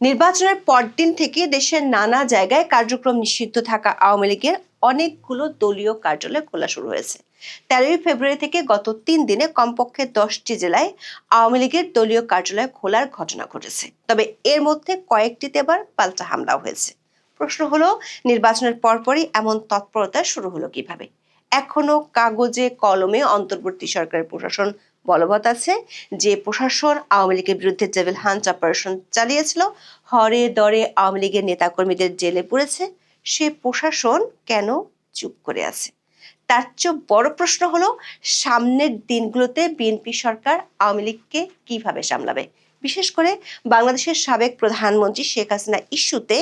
নির্বাচনের পরদিন থেকে দেশের নানা জায়গায় কার্যক্রম নিষিদ্ধ থাকা আওয়ামী লীগের অনেকগুলো দলীয় কার্যালয় খোলা শুরু হয়েছে। 13 ফেব্রুয়ারি থেকে গত 3 দিনে কমপক্ষে 10টি জেলায় আওয়ামী লীগের দলীয় কার্যালয় খোলার ঘটনা ঘটেছে। তবে এর মধ্যে কয়েকটিতে আবার পাল্টা হামলাও হয়েছে। প্রশ্ন হলো, নির্বাচনের পরপরই এমন তৎপরতা শুরু হলো কিভাবে? এখনো কাগজে কলমে অন্তর্বর্তী সরকারের প্রশাসন বলবৎ আছে। যে প্রশাসন আওয়ামী লীগের বিরুদ্ধে ডেভিল হান্ট অপারেশন চালিয়েছিল, হরে দরে আওয়ামী লীগের নেতাকর্মীদের জেলে পুরেছে, সে প্রশাসন কেন চুপ করে আছে? তার চেয়ে বড় প্রশ্ন হলো, সামনের দিনগুলোতে বিএনপি সরকার আওয়ামী লীগকে কিভাবে সামলাবে? বিশেষ করে বাংলাদেশের সাবেক প্রধানমন্ত্রী শেখ হাসিনা ইস্যুতে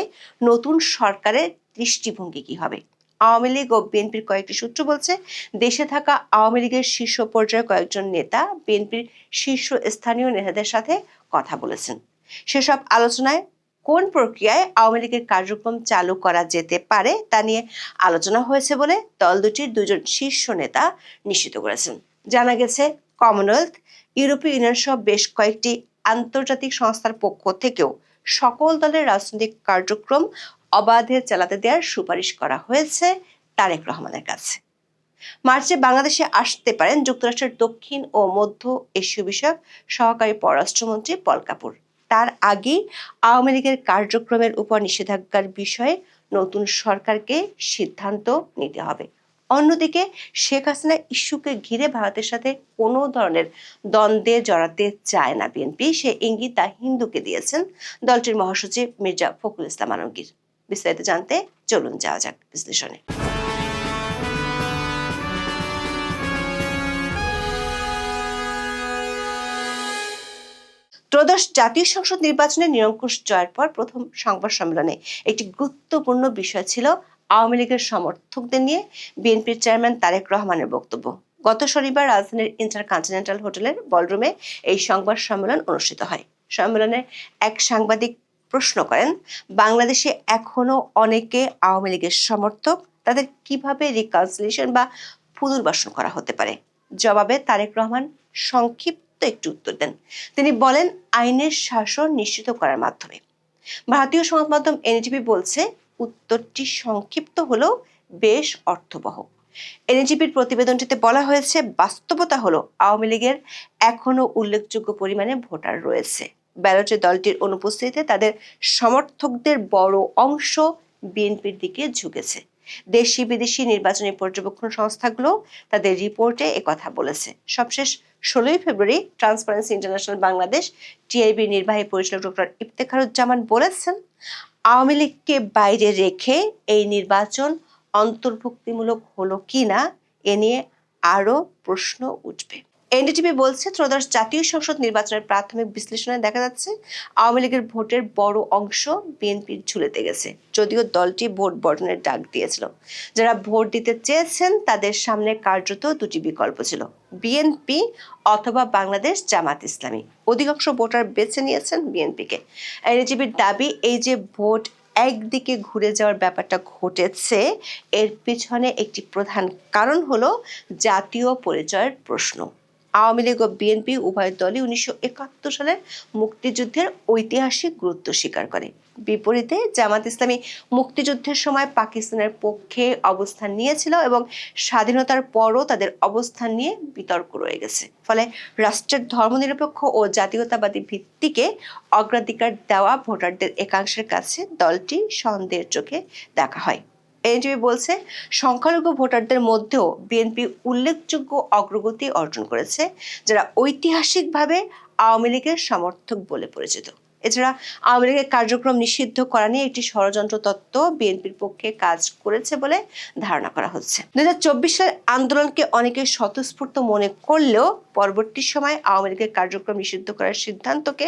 নতুন সরকারের দৃষ্টিভঙ্গি কি হবে? আওয়ামী লীগ ও বিএনপির কয়েকটি সূত্র বলছে, দেশে থাকা আওয়ামী লীগের শীর্ষ পর্যায়ের কয়েকজন নেতা বিএনপির শীর্ষ স্থানীয় নেতাদের সাথে কথা বলেছেন। সেসব আলোচনায় কোন প্রক্রিয়ায় আওয়ামী লীগের কার্যক্রম চালু করা যেতে পারে তা নিয়ে আলোচনা হয়েছে বলে দল দুটির দুজন শীর্ষ নেতা নিশ্চিত করেছেন। জানা গেছে, কমনওয়েলথ, ইউরোপীয় ইউনিয়ন সহ বেশ কয়েকটি আন্তর্জাতিক সংস্থার পক্ষ থেকেও সকল দলের রাজনৈতিক কার্যক্রম অবাধে চালাতে দেওয়ার সুপারিশ করা হয়েছে তারেক রহমানের কাছে। মার্চে বাংলাদেশে আসতে পারেন যুক্তরাষ্ট্রের দক্ষিণ ও মধ্য এশীয় বিষয়ক সহকারী পররাষ্ট্রমন্ত্রী পল কাপুর। তার আগেই আওয়ামী লীগের কার্যক্রমের উপর নিষেধাজ্ঞার বিষয়ে নতুন সরকারকে সিদ্ধান্ত নিতে হবে। অন্যদিকে শেখ হাসিনা ইস্যুকে ঘিরে ভারতের সাথে কোনো ধরনের দ্বন্দ্বে জড়াতে চায় না বিএনপি, সে ইঙ্গিত তা হিন্দুকে দিয়েছেন দলটির মহাসচিব মির্জা ফখরুল ইসলাম আলমগীর। বিস্তারিত জানতে চলুন যাওয়া যাক বিশ্লেষণে। ত্রয়োদশ জাতীয় সংসদ নির্বাচনে নিরঙ্কুশ জয়ের পর প্রথম সংবাদ সম্মেলনে একটি গুরুত্বপূর্ণ বিষয় ছিল আওয়ামী লীগের সমর্থকদের নিয়ে বিএনপির চেয়ারম্যান তারেক রহমানের বক্তব্য। গত শনিবার রাজধানীর ইন্টারকন্টিনেন্টাল হোটেলের বলরুমে এই সংবাদ সম্মেলন অনুষ্ঠিত হয়। সম্মেলনে এক সাংবাদিক প্রশ্ন করেন, বাংলাদেশে এখনো অনেকে আওয়ামী লীগের সমর্থক, তাদের কিভাবে রিকনসিলিয়েশন বা পুনর্বাসন করা হতে পারে? জবাবে তারেক রহমান সংক্ষিপ্ত একটু উত্তর দেন। তিনি বলেন, আইনের শাসন নিশ্চিত করার মাধ্যমে। ভারতীয় সংবাদ মাধ্যম এনডিটিভি বলছে, উত্তরটি সংক্ষিপ্ত হলেও বেশ অর্থবহ। এনডিটিভির প্রতিবেদনটিতে বলা হয়েছে, বাস্তবতা হলো আওয়ামী লীগের এখনো উল্লেখযোগ্য পরিমাণে ভোটার রয়েছে। ব্যালটে দলটির অনুপস্থিতিতে তাদের সমর্থকদের বড় অংশ বিএনপির দিকে ঝুঁকেছে। দেশি বিদেশি নির্বাচনী পর্যবেক্ষণ সংস্থাগুলো তাদের রিপোর্টে একথা বলেছে। সবশেষ 16 ফেব্রুয়ারি ট্রান্সপারেন্সি ইন্টারন্যাশনাল বাংলাদেশ টিআইবির নির্বাহী পরিচালক ডক্টর ইফতেখারুজ্জামান বলেছেন, আওয়ামী লীগকে বাইরে রেখে এই নির্বাচন অন্তর্ভুক্তিমূলক হলো কিনা এ নিয়ে আরো প্রশ্ন উঠবে। এনডিটিভি বলছে, ত্রয়োদশ জাতীয় সংসদ নির্বাচনের প্রাথমিক বিশ্লেষণে দেখা যাচ্ছে আওয়ামী লীগের ভোটের বড় অংশ বিএনপির ঝুলেতে গেছে। যদিও দলটি ভোট বর্জনের ডাক দিয়েছিল, যারা ভোট দিতে চেয়েছেন তাদের সামনে কার্যত দুটি বিকল্প ছিল, বিএনপি অথবা বাংলাদেশ জামাত ইসলামী। অধিকাংশ ভোটার বেছে নিয়েছেন বিএনপিকে। এনডিটিভির দাবি, এই যে ভোট একদিকে ঘুরে যাওয়ার ব্যাপারটা ঘটেছে, এর পিছনে একটি প্রধান কারণ হলো জাতীয় পরিচয়ের প্রশ্ন। আওয়ামী লীগ ও বিএনপি উভয় দলই 1971 সালের মুক্তিযুদ্ধের ঐতিহাসিক গুরুত্ব স্বীকার করে। বিপরীতে জামাত ইসলামী মুক্তিযুদ্ধের সময় পাকিস্তানের পক্ষে অবস্থান নিয়েছিল এবং স্বাধীনতার পরও তাদের অবস্থান নিয়ে বিতর্ক রয়ে গেছে। ফলে রাষ্ট্রের ধর্মনিরপেক্ষ ও জাতীয়তাবাদী ভিত্তিকে অগ্রাধিকার দেওয়া ভোটারদের একাংশের কাছে দলটি সন্দেহের চোখে দেখা হয়। এনডিটিভি বলছে, সংখ্যালঘু ভোটারদের মধ্যেও বিএনপি উল্লেখযোগ্য অগ্রগতি অর্জন করেছে, যারা ঐতিহাসিকভাবে আওয়ামী লীগের সমর্থক বলে পরিচিত। এছাড়া আওয়ামী লীগের কার্যক্রম নিষিদ্ধ করা নিয়ে একটি ষড়যন্ত্র তত্ত্ব বিএনপির পক্ষে কাজ করেছে বলে ধারণা করা হচ্ছে। 2024 সালের আন্দোলনকে অনেকে স্বতঃস্ফূর্ত মনে করলেও পরবর্তী সময় আওয়ামী লীগের কার্যক্রম নিষিদ্ধ করার সিদ্ধান্তকে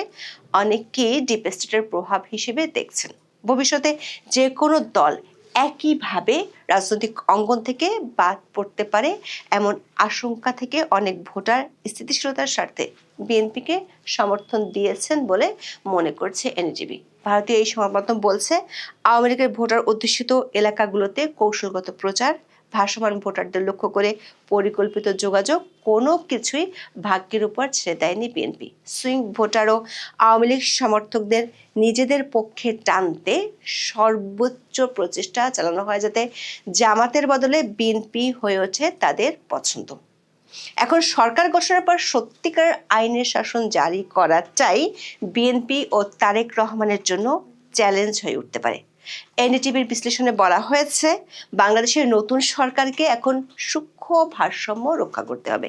অনেকেই ডিপ স্টেটের প্রভাব হিসেবে দেখছেন। ভবিষ্যতে যে কোনো দল একইভাবে রাজনৈতিক অঙ্গন থেকে বাদ পড়তে পারে, এমন আশঙ্কা থেকে অনেক ভোটার স্থিতিশীলতার স্বার্থে বিএনপিকে সমর্থন দিয়েছেন বলে মনে করছে এনডিটিভি। ভারতীয় এই সংবাদ মাধ্যম বলছে, আওয়ামী লীগের ভোটার অধ্যুষিত এলাকাগুলোতে কৌশলগত প্রচার, ভাসমান ভোটারদের লক্ষ্য করে পরিকল্পিত যোগাযোগ কোনো কিছুই ভাগ্যের উপর ছেড়ে দেয়নি বিএনপি। সুইং ভোটার ও আওয়ামী লীগ সমর্থকদের নিজেদের পক্ষে টানতে সর্বোচ্চ প্রচেষ্টা চালানো হয় যাতে জামাতের বদলে বিএনপি হয়ে ওঠে তাদের পছন্দ। এখন সরকার গঠনের পর সত্যিকার আইনের শাসন জারি করা চাই বিএনপি ও তারেক রহমানের জন্য চ্যালেঞ্জ হয়ে উঠতে পারে। এনডিটিভির বিশ্লেষণে বলা হয়েছে, বাংলাদেশের নতুন সরকারকে এখন সূক্ষ্ম ভারসাম্য রক্ষা করতে হবে।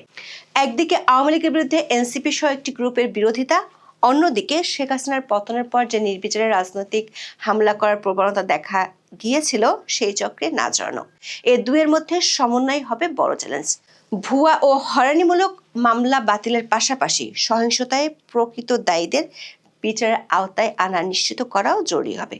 একদিকে আওয়ামী লীগের বিরুদ্ধে এনসিপি সহ একটি গ্রুপের বিরোধিতা, অন্যদিকে শেখ হাসিনার পতনের পর যে নির্বিচারে রাজনৈতিক হামলা করার প্রবণতা দেখা গিয়েছিল সেই চক্রে না জড়ানো। এ দুয়ের মধ্যে সমন্বয় হবে বড় চ্যালেঞ্জ। ভুয়া ও হয়রানিমূলক মামলা বাতিলের পাশাপাশি সহিংসতায় প্রকৃত দায়ীদের বিচারের আওতায় আনা নিশ্চিত করাও জরুরি হবে।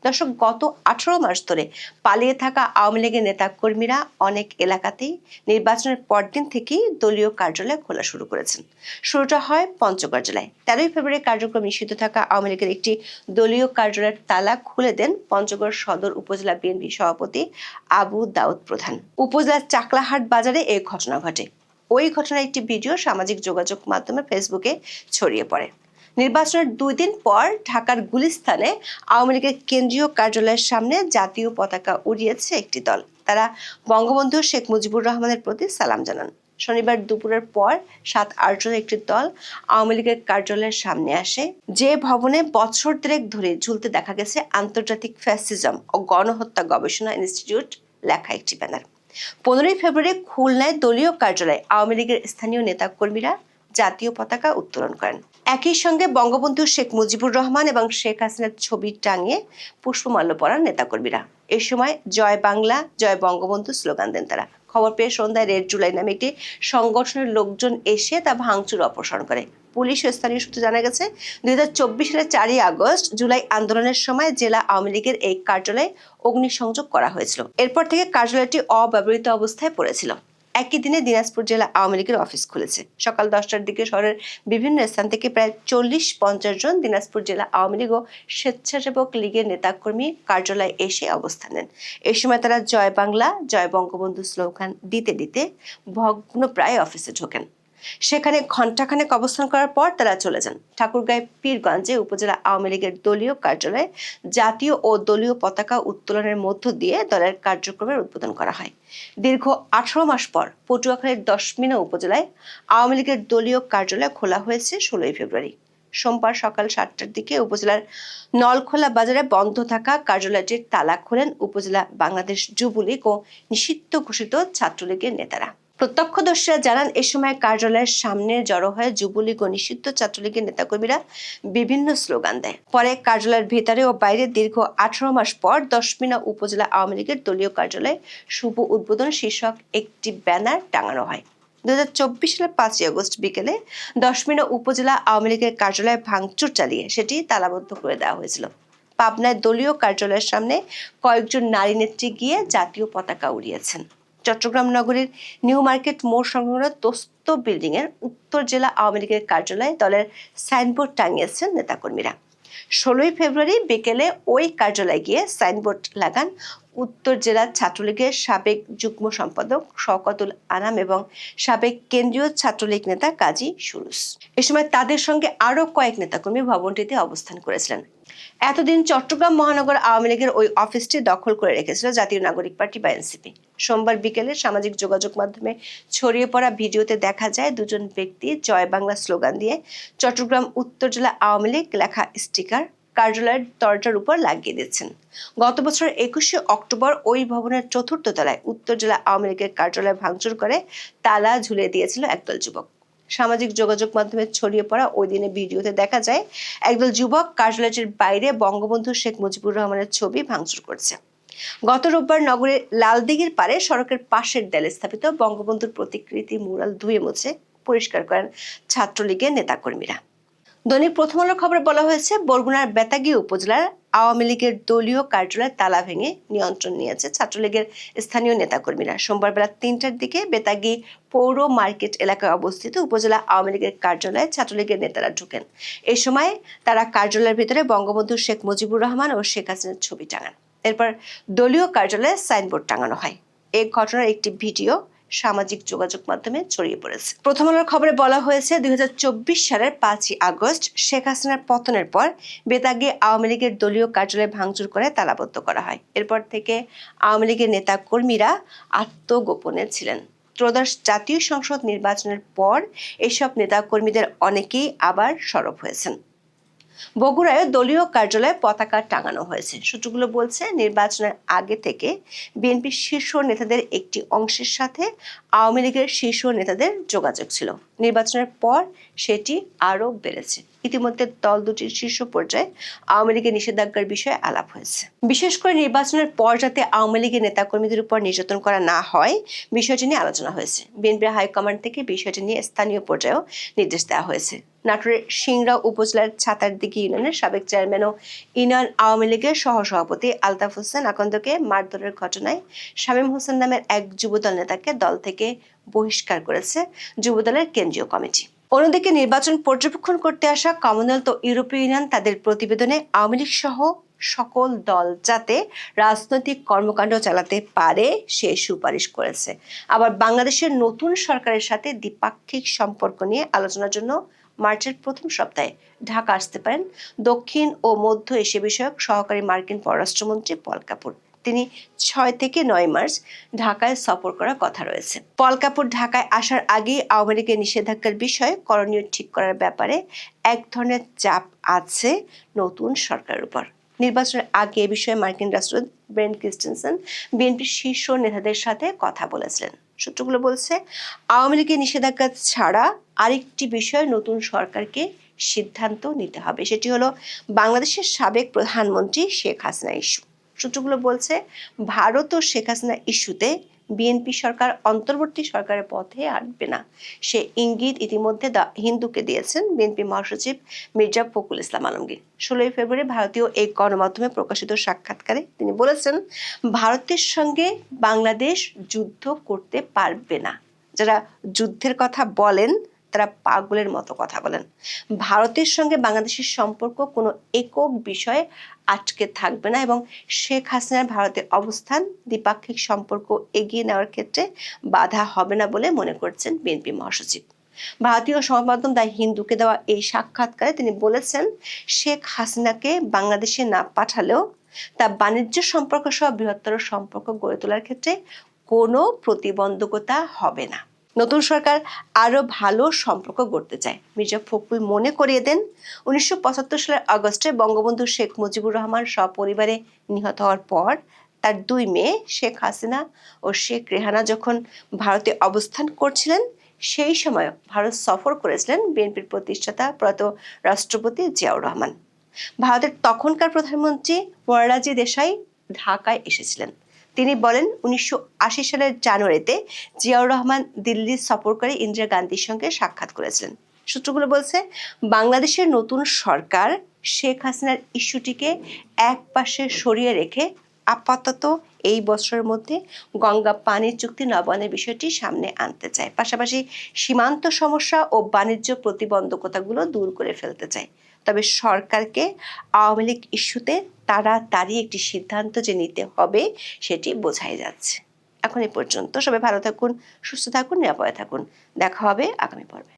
দর্শক, গত 18 মাস ধরে পালিয়ে থাকা আওয়ামী লীগের নেতা কর্মীরা অনেক এলাকাতেই নির্বাচনের পরদিন থেকেই দলীয় কার্যালয় খোলা শুরু করেছেন। শুরুটা হয় পঞ্চগড় জেলায়। 13 ফেব্রুয়ারি কার্যক্রম নিষিদ্ধ থাকা আওয়ামী লীগের একটি দলীয় কার্যালয়ের তালা খুলে দেন পঞ্চগড় সদর উপজেলা বিএনপি সভাপতি আবু দাউদ প্রধান। উপজেলার চাকলাহাট বাজারে এই ঘটনা ঘটে। ওই ঘটনার একটি ভিডিও সামাজিক যোগাযোগ মাধ্যমে ফেসবুকে ছড়িয়ে পড়ে। নির্বাচনের 2 দিন পর ঢাকার গুলিস্তানে আওয়ামী লীগের কেন্দ্রীয় কার্যালয়ের সামনে জাতীয় পতাকা উড়িয়েছে একটি দল। তারা বঙ্গবন্ধু শেখ মুজিবুর রহমানের প্রতি সালাম জানান। শনিবার দুপুরের পর 7-8 জনের একটি দল আওয়ামী লীগের কার্যালয়ের সামনে আসে, যে ভবনে বছর 3 ধরে ঝুলতে দেখা গেছে আন্তর্জাতিক ফ্যাসিজম ও গণহত্যা গবেষণা ইনস্টিটিউট লেখা একটি ব্যানার। 15 ফেব্রুয়ারি খুলনায় দলীয় কার্যালয়ে আওয়ামী লীগের স্থানীয় নেতাকর্মীরা জাতীয় পতাকা উত্তোলন করেন। একই সঙ্গে বঙ্গবন্ধু শেখ মুজিবুর রহমান এবং শেখ হাসিনার ছবি টাঙিয়ে পুষ্পমাল্য পরান নেতাকর্মীরা। এই সময় জয় বাংলা, জয় বঙ্গবন্ধু স্লোগান দেন তারা। খবর পেয়ে সন্ধ্যায় রেড জুলাই নামে একটি সংগঠনের লোকজন এসে তা ভাঙচুর অপসারণ করে। পুলিশ ও স্থানীয় সূত্রে জানা গেছে, 2024 সালের 4 আগস্ট জুলাই আন্দোলনের সময় জেলা আওয়ামী লীগের এই কার্যালয়ে অগ্নিসংযোগ করা হয়েছিল। এরপর থেকে কার্যালয়টি অব্যবহৃত অবস্থায় পড়েছিল। একই দিনে দিনাজপুর জেলা আওয়ামী লীগের অফিস খুলেছে। সকাল 10টার দিকে শহরের বিভিন্ন স্থান থেকে প্রায় 40-50 জন দিনাজপুর জেলা আওয়ামী লীগ ও স্বেচ্ছাসেবক লীগের নেতাকর্মী কার্যালয়ে এসে অবস্থান নেন। এই সময় তারা জয় বাংলা, জয় বঙ্গবন্ধু স্লোগান দিতে দিতে ভগ্নপ্রায় অফিসে ঢোকেন। সেখানে ঘণ্টাখানেক অবস্থান করার পর তারা চলে যান। ঠাকুরগাঁও পীরগঞ্জে উপজেলা আওয়ামী লীগের দলীয় কার্যালয়ে জাতীয় ও দলীয় পতাকা উত্তোলনের মধ্য দিয়ে দলের কার্যক্রমের উদ্বোধন করা হয়। দীর্ঘ 18 মাস পর পটুয়াখালীর দশমিনা উপজেলায় আওয়ামী লীগের দলীয় কার্যালয় খোলা হয়েছে 16 ফেব্রুয়ারি। সোমবার সকাল 7টার দিকে উপজেলার নলখোলা বাজারে বন্ধ থাকা কার্যালয়টির তালা খোলেন উপজেলা বাংলাদেশ যুবলীগ ও নিষিদ্ধ ঘোষিত ছাত্রলীগের নেতারা। প্রত্যক্ষদর্শীরা জানান, এ সময় কার্যালয়ের সামনে জড়ো হয়ে যুবলীগ ও নিষিদ্ধ ছাত্রলীগের নেতাকর্মীরা বিভিন্ন স্লোগান দেয়। পরে কার্যালয়ের ভেতরে ও বাইরে দীর্ঘ 18 মাস পর দশমিনা উপজেলা আওয়ামী লীগের দলীয় কার্যালয়ে শুভ উদ্বোধন শীর্ষক একটি ব্যানার টাঙানো হয়। 2024 সালের 5 আগস্ট বিকেলে দশমিনা উপজেলা আওয়ামী লীগের কার্যালয়ে ভাঙচুর চালিয়ে সেটি তালাবদ্ধ করে দেওয়া হয়েছিল। পাবনায় দলীয় কার্যালয়ের সামনে কয়েকজন নারী নেত্রী গিয়ে জাতীয় পতাকা উড়িয়েছেন। চট্টগ্রাম নগরীর নিউ মার্কেট মোড় সংলগ্ন তোস্ত বিল্ডিং এর উত্তর জেলা আওয়ামী লীগের কার্যালয়ে দলের সাইনবোর্ড টাঙিয়েছেন নেতাকর্মীরা। 16 ফেব্রুয়ারি বিকেলে ওই কার্যালয়ে গিয়ে সাইনবোর্ড লাগান উত্তর জেলা ছাত্রলীগের সাবেক যুগ্ম সম্পাদক শওকতুল আনাম এবং সাবেক কেন্দ্রীয় ছাত্রলীগ নেতা কাজী সুরুজ। এ সময় তাদের সঙ্গে আরো কয়েক নেতাকর্মী ভবনটিতে অবস্থান করেছিলেন। এতদিন চট্টগ্রাম মহানগর আওয়ামী লীগের ওই অফিসটি দখল করে রেখেছিল জাতীয় নাগরিক পার্টি বা এনসিপি। সোমবার বিকেলে সামাজিক যোগাযোগ মাধ্যমে ছড়িয়ে পড়া ভিডিওতে দেখা যায় দুজন ব্যক্তি জয় বাংলা স্লোগান দিয়ে চট্টগ্রাম উত্তর জেলা আওয়ামী লীগ লেখা স্টিকার কার্যালয়ের দরজার উপর লাগিয়ে দিচ্ছেন। গত বছর 21 অক্টোবর ওই ভবনের 4র্থ তলায় উত্তর জেলা আওয়ামী লীগের কার্যালয় ভাঙচুর করে তালা ঝুলিয়ে দিয়েছিল একদল যুবক। সামাজিক যোগাযোগ মাধ্যমে ছড়িয়ে পড়া ওই দিনের ভিডিওতে দেখা যায় একদল যুবক কার্যালয়টির বাইরে বঙ্গবন্ধু শেখ মুজিবুর রহমানের ছবি ভাঙচুর করছে। গত রোববার নগরের লালদিঘির পারে সড়কের পাশের দেয়ালে স্থাপিত বঙ্গবন্ধুর প্রতিকৃতি মুরাল ধুয়ে মুছে পরিষ্কার করেন ছাত্রলীগের নেতাকর্মীরা। দৈনিক প্রথম আলোর খবরে বলা হয়েছে, বরগুনার বেতাগী উপজেলার আওয়ামী লীগের দলীয় কার্যালয়ের তালা ভেঙে নিয়ন্ত্রণ নিয়েছে ছাত্রলীগের স্থানীয় নেতাকর্মীরা। সোমবার বেলা 3টার দিকে বেতাগী পৌর মার্কেট এলাকায় অবস্থিত উপজেলা আওয়ামী লীগের কার্যালয়ে ছাত্রলীগের নেতারা ঢুকেন। এই সময় তারা কার্যালয়ের ভিতরে বঙ্গবন্ধু শেখ মুজিবুর রহমান ও শেখ হাসিনার ছবি টাঙান। এরপর দলীয় কার্যালয়ে সাইনবোর্ড টাঙানো হয়। এই ঘটনার একটি ভিডিও সামাজিক যোগাযোগ মাধ্যমে ছড়িয়ে পড়েছে। প্রথম আলোর খবরে বলা হয়েছে ২০২৪ সালের ৫ই আগস্ট শেখ হাসিনার পতনের পর বেতাগে আওয়ামী লীগের দলীয় কার্যালয় ভাঙচুর করে তালাবদ্ধ করা হয়। এরপর থেকে আওয়ামী লীগের নেতা কর্মীরা আত্মগোপনে ছিলেন। ত্রয়োদশ জাতীয় সংসদ নির্বাচনের পর এসব নেতাকর্মীদের অনেকেই আবার সরব হয়েছেন। বগুড়ায় দলীয় কার্যালয়ে পতাকা টাঙানো হয়েছে। সূত্রগুলো বলছে, নির্বাচনের আগে থেকে বিএনপির শীর্ষ নেতাদের একটি অংশের সাথে আওয়ামী লীগের শীর্ষ নেতাদের যোগাযোগ ছিল। নির্বাচনের পর সেটি আরও বেড়েছে। ইতিমধ্যে দল দুটির শীর্ষ পর্যায়ে আওয়ামী লীগের নিষেধাজ্ঞার বিষয়ে আলাপ হয়েছে। বিশেষ করে নির্বাচনের পর যাতে আওয়ামী লীগের নেতাকর্মীদের উপর নির্যাতন করা না হয়, বিষয়টি নিয়ে আলোচনা হয়েছে। বিএনপির হাইকমান্ড থেকে বিষয়টি নিয়ে স্থানীয় পর্যায়েও নির্দেশ দেওয়া হয়েছে। নাটোরের সিংড়া উপজেলার ছাতারদিঘি ইউনিয়নের সাবেক চেয়ারম্যান ও ইউনিয়ন আওয়ামী লীগের সহসভাপতি আলতাফ হোসেন আকন্দকে মারধরের ঘটনায় শামীম হোসেন নামের এক যুবদল নেতাকে দল থেকে বহিষ্কার করেছে যুবদলের কেন্দ্রীয় কমিটি। অন্যদিকে নির্বাচন পর্যবেক্ষণ করতে আসা কমনওয়েলথ ও ইউরোপীয় ইউনিয়ন তাদের প্রতিবেদনে আওয়ামী লীগ সহ সকল দল যাতে রাজনৈতিক কর্মকাণ্ড চালাতে পারে সে সুপারিশ করেছে। আবার বাংলাদেশের নতুন সরকারের সাথে দ্বিপাক্ষিক সম্পর্ক নিয়ে আলোচনার জন্য মার্চের প্রথম সপ্তাহে ঢাকা আসতে পারেন দক্ষিণ ও মধ্য এশিয়া বিষয়ক সহকারী মার্কিন পররাষ্ট্রমন্ত্রী পল কাপুর। তিনি ৬ থেকে ৯ মার্চ ঢাকায় সফর করার কথা রয়েছে। পল কাপুর ঢাকায় আসার আগেই আওয়ামী লীগের নিষেধাজ্ঞার বিষয়ে করণীয় ঠিক করার ব্যাপারে এক ধরনের চাপ আছে নতুন সরকারের উপর। নির্বাচনের আগে এ বিষয়ে মার্কিন রাষ্ট্রদূত ব্রেন্ট ক্রিস্টেনসেন বিএনপির শীর্ষ নেতাদের সাথে কথা বলেছিলেন। সূত্রগুলো বলছে, আওয়ামী লীগের নিষেধাজ্ঞা ছাড়া আরেকটি বিষয়ে নতুন সরকারকে সিদ্ধান্ত নিতে হবে। সেটি হলো বাংলাদেশের সাবেক প্রধানমন্ত্রী শেখ হাসিনা ইস্যু। সূত্রগুলো বলছে, ভারত ও শেখ হাসিনা ইস্যুতে বিএনপি সরকার অন্তর্বর্তী সরকারের পথে হাঁটবে না, সে ইঙ্গিত ইতিমধ্যে দ্য হিন্দুকে দিয়েছেন বিএনপি মহাসচিব মির্জা ফখরুল ইসলাম আলমগীর। ১৬ ফেব্রুয়ারি ভারতীয় এই গণমাধ্যমে প্রকাশিত সাক্ষাৎকারে তিনি বলেছেন, ভারতের সঙ্গে বাংলাদেশ যুদ্ধ করতে পারবে না। যারা যুদ্ধের কথা বলেন তারা পাগলের মতো কথা বলেন। ভারতের সঙ্গে বাংলাদেশের সম্পর্ক কোনো একক বিষয়ে আটকে থাকবে না এবং শেখ হাসিনার ভারতের অবস্থান দ্বিপাক্ষিক সম্পর্ক এগিয়ে নেওয়ার ক্ষেত্রে বাধা হবে না বলে মনে করছেন বিএনপি মহাসচিব। ভারতীয় সংবাদ মাধ্যম দ্য হিন্দুকে দেওয়া এই সাক্ষাৎকারে তিনি বলেছেন, শেখ হাসিনাকে বাংলাদেশে না পাঠালেও তা বাণিজ্য সম্পর্ক সহ বৃহত্তর সম্পর্ক গড়ে তোলার ক্ষেত্রে কোনো প্রতিবন্ধকতা হবে না। নতুন সরকার আরো ভালো সম্পর্ক গড়তে চায়। মির্জা ফখরুল মনে করিয়ে দেন, ১৯৭৫ সালের আগস্টে বঙ্গবন্ধু শেখ মুজিবুর রহমান সপরিবারে নিহত হওয়ার পর তার ২ মেয়ে শেখ হাসিনা ও শেখ রেহানা যখন ভারতে অবস্থান করছিলেন, সেই সময় ভারত সফর করেছিলেন বিএনপির প্রতিষ্ঠাতা প্রয়াত রাষ্ট্রপতি জিয়াউর রহমান। ভারতের তখনকার প্রধানমন্ত্রী মোরারজি দেশাই ঢাকায় এসেছিলেন। তিনি বলেন, ১৯৮০ সালের জানুয়ারিতে জিয়াউর রহমান দিল্লি সফর করে ইন্দিরা গান্ধীর সঙ্গে সাক্ষাৎ করেছিলেন। সূত্রগুলো বলছে, বাংলাদেশের নতুন সরকার শেখ হাসিনার ইস্যুটিকে একপাশে সরিয়ে রেখে আপাতত এই বছরের মধ্যে গঙ্গা পানি চুক্তি নবায়নের বিষয়টি সামনে আনতে চায়। পাশাপাশি সীমান্ত সমস্যা ও বাণিজ্য প্রতিবন্ধকতাগুলো দূর করে ফেলতে চায়। তবে সরকারকে আওয়ামী লীগ ইস্যুতে তাড়াতাড়ি একটি সিদ্ধান্ত যে নিতে হবে সেটি বোঝাই যাচ্ছে। এখন এ পর্যন্ত। সবাই ভালো থাকুন, সুস্থ থাকুন, নিরাপদে থাকুন। দেখা হবে আগামী পর্বে।